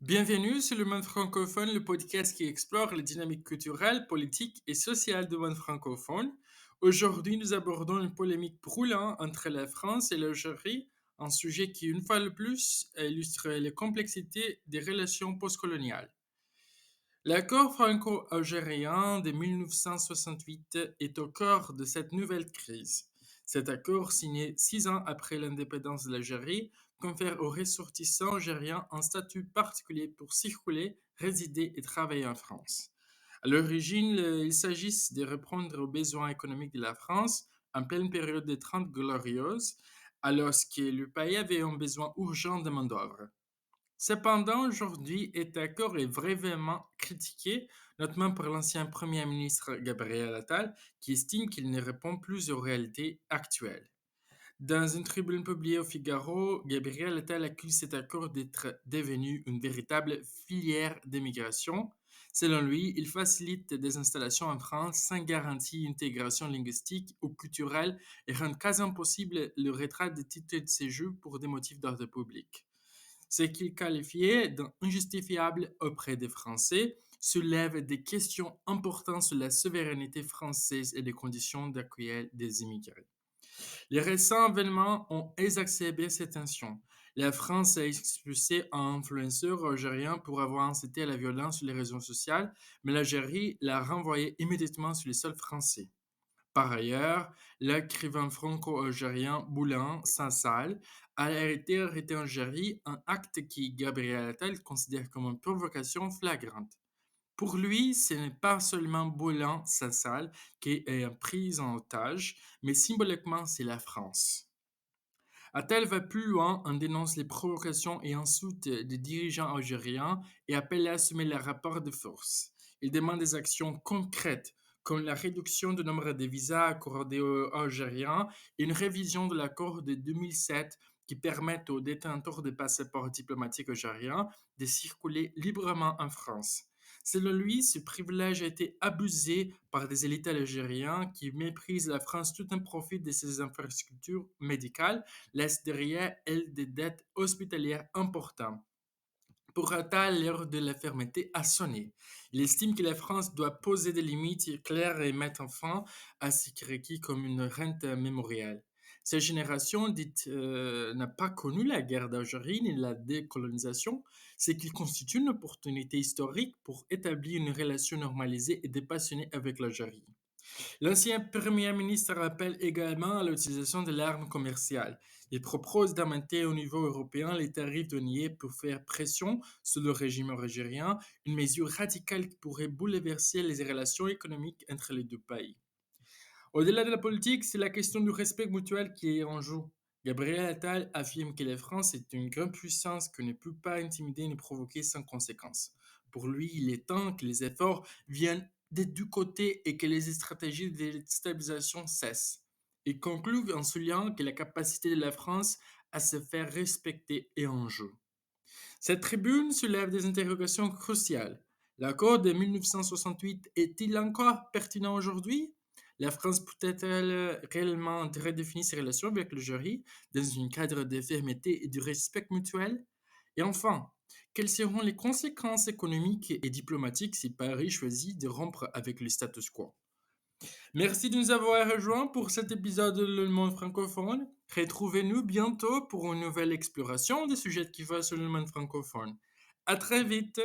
Bienvenue sur le Monde francophone, le podcast qui explore les dynamiques culturelles, politiques et sociales du monde francophone. Aujourd'hui, nous abordons une polémique brûlante entre la France et l'Algérie, un sujet qui, une fois de plus, illustre les complexités des relations postcoloniales. L'accord franco-algérien de 1968 est au cœur de cette nouvelle crise. Cet accord, signé 6 ans après l'indépendance de l'Algérie, confère aux ressortissants algériens un statut particulier pour circuler, résider et travailler en France. À l'origine, il s'agisse de répondre aux besoins économiques de la France en pleine période des Trente Glorieuses, alors que le pays avait un besoin urgent de main-d'œuvre. Cependant, aujourd'hui, cet accord est vraiment critiqué, notamment par l'ancien Premier ministre Gabriel Attal, qui estime qu'il ne répond plus aux réalités actuelles. Dans une tribune publiée au Figaro, Gabriel Attal accuse cet accord d'être devenu une véritable filière d'immigration. Selon lui, il facilite des installations en France sans garantie d'intégration linguistique ou culturelle et rend quasi impossible le retrait des titres de séjour pour des motifs d'ordre public. Ce qu'il qualifiait d'injustifiable auprès des Français soulève des questions importantes sur la souveraineté française et les conditions d'accueil des immigrés. Les récents événements ont exacerbé ces tensions. La France a expulsé un influenceur algérien pour avoir incité à la violence sur les réseaux sociaux, mais l'Algérie l'a renvoyé immédiatement sur les sols français. Par ailleurs, l'écrivain franco-algérien Boulin Sansal a été arrêté en Algérie, un acte qui Gabriel Attal considère comme une provocation flagrante. Pour lui, ce n'est pas seulement Boulin Sansal qui est pris en otage, mais symboliquement c'est la France. Attal va plus loin en dénonce les provocations et insultes des dirigeants algériens et appelle à assumer le rapport de force. Il demande des actions concrètes comme la réduction du nombre de visas accordés aux Algériens et une révision de l'accord de 2007 qui permet aux détenteurs de passeports diplomatiques algériens de circuler librement en France. Selon lui, ce privilège a été abusé par des élites algériennes qui méprisent la France tout en profit de ses infrastructures médicales, laissent derrière elles des dettes hospitalières importantes. Pour Attal, l'heure de la fermeté a sonné. Il estime que la France doit poser des limites claires et mettre fin à ce qui est requis comme une rente mémoriale. Cette génération dite n'a pas connu la guerre d'Algérie ni la décolonisation, c'est qu'il constitue une opportunité historique pour établir une relation normalisée et dépassionnée avec l'Algérie. L'ancien Premier ministre rappelle également à l'utilisation de l'arme commerciale. Il propose d'augmenter au niveau européen les tarifs douaniers pour faire pression sur le régime algérien, une mesure radicale qui pourrait bouleverser les relations économiques entre les deux pays. Au-delà de la politique, c'est la question du respect mutuel qui est en jeu. Gabriel Attal affirme que la France est une grande puissance qui ne peut pas intimider ni provoquer sans conséquence. Pour lui, il est temps que les efforts viennent des deux côtés et que les stratégies de déstabilisation cessent. Il conclut en soulignant que la capacité de la France à se faire respecter est en jeu. Cette tribune soulève des interrogations cruciales. L'accord de 1968 est-il encore pertinent aujourd'hui? La France peut-elle réellement redéfinir ses relations avec l'Algérie dans un cadre de fermeté et de respect mutuel? Et enfin, quelles seront les conséquences économiques et diplomatiques si Paris choisit de rompre avec le status quo? Merci de nous avoir rejoints pour cet épisode de Le Monde francophone. Retrouvez-nous bientôt pour une nouvelle exploration des sujets qui vont sur le monde francophone. À très vite!